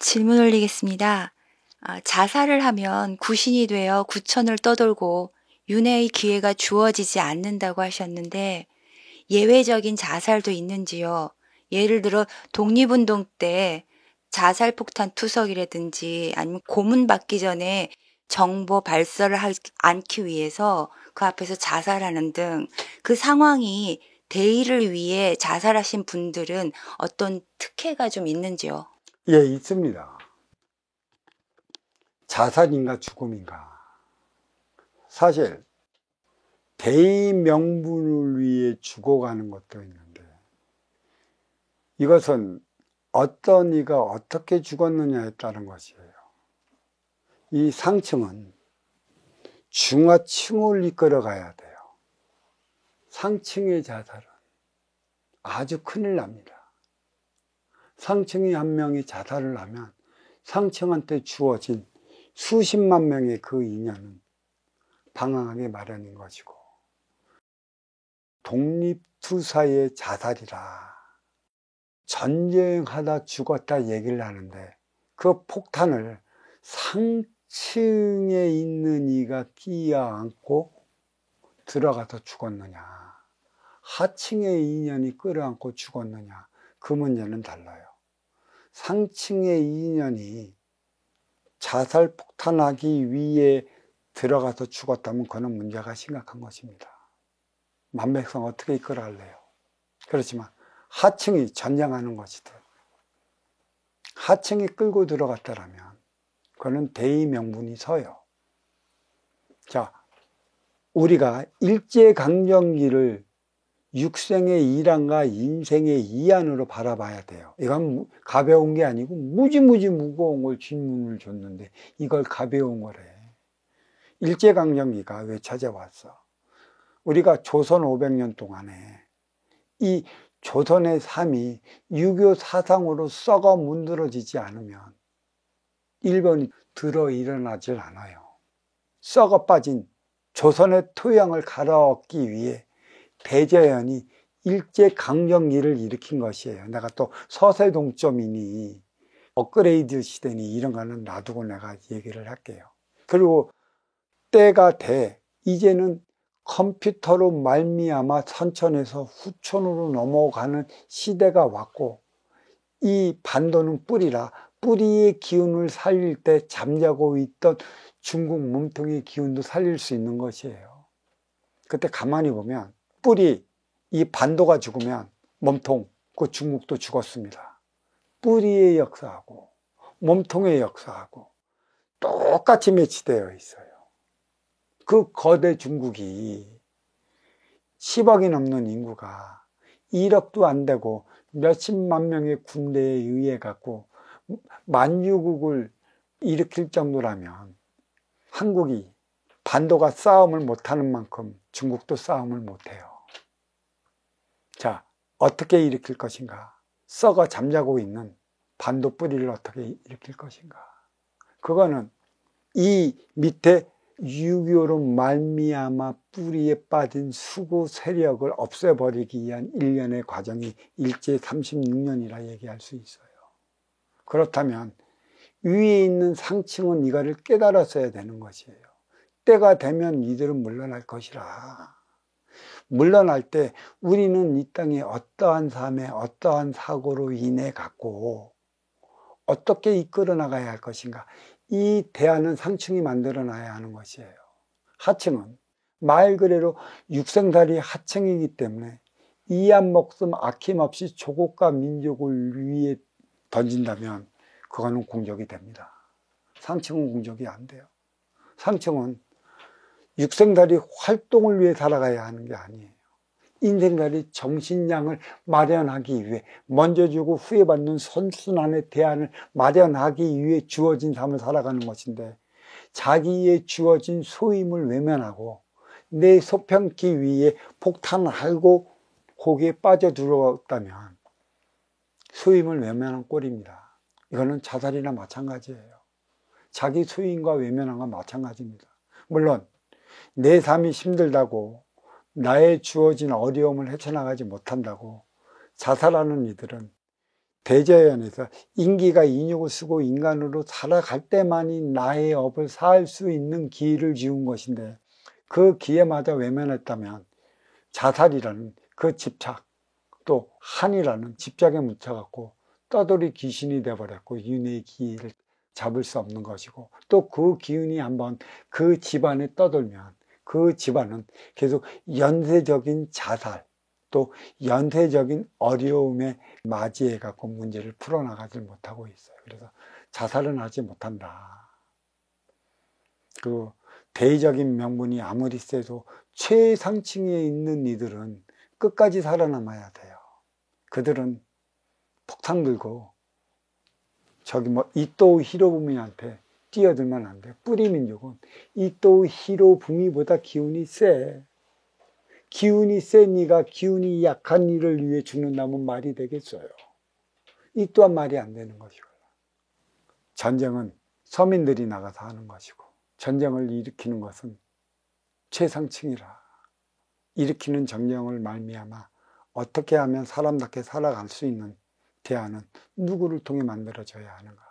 질문 올리겠습니다. 자살을 하면 구신이 되어 구천을 떠돌고 윤회의 기회가 주어지지 않는다고 하셨는데 예외적인 자살도 있는지요? 예를 들어 독립운동 때 자살 폭탄 투석이라든지 아니면 고문 받기 전에 정보 발설을 하지 않기 위해서 그 앞에서 자살하는 등 그 상황이 대의를 위해 자살하신 분들은 어떤 특혜가 좀 있는지요? 예, 있습니다. 자살인가 죽음인가. 사실 대의 명분을 위해 죽어가는 것도 있는데 이것은 어떤 이가 어떻게 죽었느냐에 따른 것이에요. 이 상층은 중하층을 이끌어 가야 돼요. 상층의 자살은 아주 큰일 납니다. 상층이 한 명이 자살을 하면 상층한테 주어진 수십만 명의 그 인연은 방황하기 마련인 것이고, 독립투사의 자살이라 전쟁하다 죽었다 얘기를 하는데 그 폭탄을 상층에 있는 이가 끼어안고 들어가서 죽었느냐, 하층의 인연이 끌어안고 죽었느냐, 그 문제는 달라요. 상층의 인연이 자살 폭탄하기 위해 들어가서 죽었다면 그는 문제가 심각한 것입니다. 만백성 어떻게 이끌어갈래요? 그렇지만 하층이 전쟁하는 것이든 하층이 끌고 들어갔다라면 그는 대의 명분이 서요. 자, 우리가 일제강점기를 육생의 일환과 인생의 이안으로 바라봐야 돼요. 이건 가벼운 게 아니고 무지무지 무거운 걸 질문을 줬는데 이걸 가벼운 거래. 일제강점기가 왜 찾아왔어? 우리가 조선 500년 동안에 이 조선의 삶이 유교 사상으로 썩어 문드러지지 않으면 일본이 들어 일어나질 않아요. 썩어 빠진 조선의 토양을 갈아엎기 위해 대자연이 일제강점기를 일으킨 것이에요. 내가 또 서세동점이니 업그레이드 시대니 이런 거는 놔두고 내가 얘기를 할게요. 그리고 때가 돼 이제는 컴퓨터로 말미암아 선천에서 후천으로 넘어가는 시대가 왔고, 이 반도는 뿌리라 뿌리의 기운을 살릴 때 잠자고 있던 중국 몸통의 기운도 살릴 수 있는 것이에요. 그때 가만히 보면 뿌리, 이 반도가 죽으면 몸통, 그 중국도 죽었습니다. 뿌리의 역사하고 몸통의 역사하고 똑같이 매치되어 있어요. 그 거대 중국이 10억이 넘는 인구가 1억도 안 되고 몇십만 명의 군대에 의해 갖고 만유국을 일으킬 정도라면 한국이 반도가 싸움을 못하는 만큼 중국도 싸움을 못해요. 자, 어떻게 일으킬 것인가? 썩어 잠자고 있는 반도 뿌리를 어떻게 일으킬 것인가? 그거는 이 밑에 유교로 말미암아 뿌리에 빠진 수구 세력을 없애버리기 위한 일련의 과정이 일제 36년이라 얘기할 수 있어요. 그렇다면 위에 있는 상층은 이거를 깨달았어야 되는 것이에요. 때가 되면 이들은 물러날 것이라. 물러날 때 우리는 이 땅에 어떠한 삶에 어떠한 사고로 인해 갖고 어떻게 이끌어 나가야 할 것인가, 이 대안은 상층이 만들어 놔야 하는 것이에요. 하층은 말 그대로 육생살이 하층이기 때문에 이한 목숨 아낌없이 조국과 민족을 위해 던진다면 그거는 공적이 됩니다. 상층은 공적이 안 돼요. 상층은 육생살이 활동을 위해 살아가야 하는 게 아니에요. 인생살이 정신량을 마련하기 위해, 먼저 주고 후에 받는 선순환의 대안을 마련하기 위해 주어진 삶을 살아가는 것인데, 자기의 주어진 소임을 외면하고 내 소평기 위해 폭탄을 알고 거기에 빠져들었다면 소임을 외면한 꼴입니다. 이거는 자살이나 마찬가지예요. 자기 소임과 외면한 건 마찬가지입니다. 물론 내 삶이 힘들다고, 나의 주어진 어려움을 헤쳐나가지 못한다고 자살하는 이들은 대자연에서 인기가 인육을 쓰고 인간으로 살아갈 때만이 나의 업을 살 수 있는 기회를 지은 것인데 그 기회마저 외면했다면 자살이라는 그 집착, 또 한이라는 집착에 묻혀갖고 떠돌이 귀신이 돼버렸고 윤회의 기회를 잡을 수 없는 것이고, 또 그 기운이 한번 그 집안에 떠돌면 그 집안은 계속 연쇄적인 자살, 또 연쇄적인 어려움에 맞이해 갖고 문제를 풀어나가지 못하고 있어요. 그래서 자살은 하지 못한다. 그 대의적인 명분이 아무리 세도 최상층에 있는 이들은 끝까지 살아남아야 돼요. 그들은 폭탄 들고 저기 뭐 이토우 히로부미한테 뛰어들면 안 돼. 뿌리 민족은 이토우 히로부미보다 기운이 세. 기운이 센 이가 기운이 약한 이를 위해 죽는다면 말이 되겠어요. 이 또한 말이 안 되는 것이고요. 전쟁은 서민들이 나가서 하는 것이고, 전쟁을 일으키는 것은 최상층이라. 일으키는 정령을 말미암아 어떻게 하면 사람답게 살아갈 수 있는 대안은 누구를 통해 만들어져야 하는가?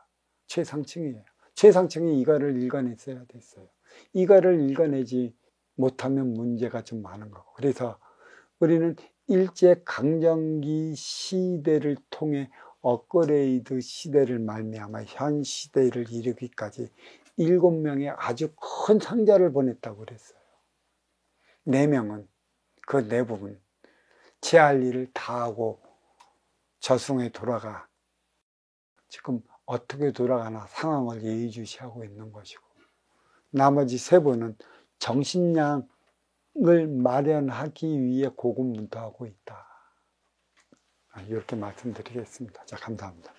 최상층이에요. 최상층이 이가를 일관했어야 됐어요. 이가를 일관내지 못하면 문제가 좀 많은 거고. 그래서 우리는 일제강점기 시대를 통해 업그레이드 시대를 말미암아 현 시대를 이르기까지 7명의 아주 큰 상자를 보냈다고 그랬어요. 4명은 그 내부분 제 할 일을 다 하고 저승에 돌아가 지금 어떻게 돌아가나 상황을 예의주시하고 있는 것이고, 나머지 3분은 정신량을 마련하기 위해 고군분투하고 있다. 이렇게 말씀드리겠습니다. 자, 감사합니다.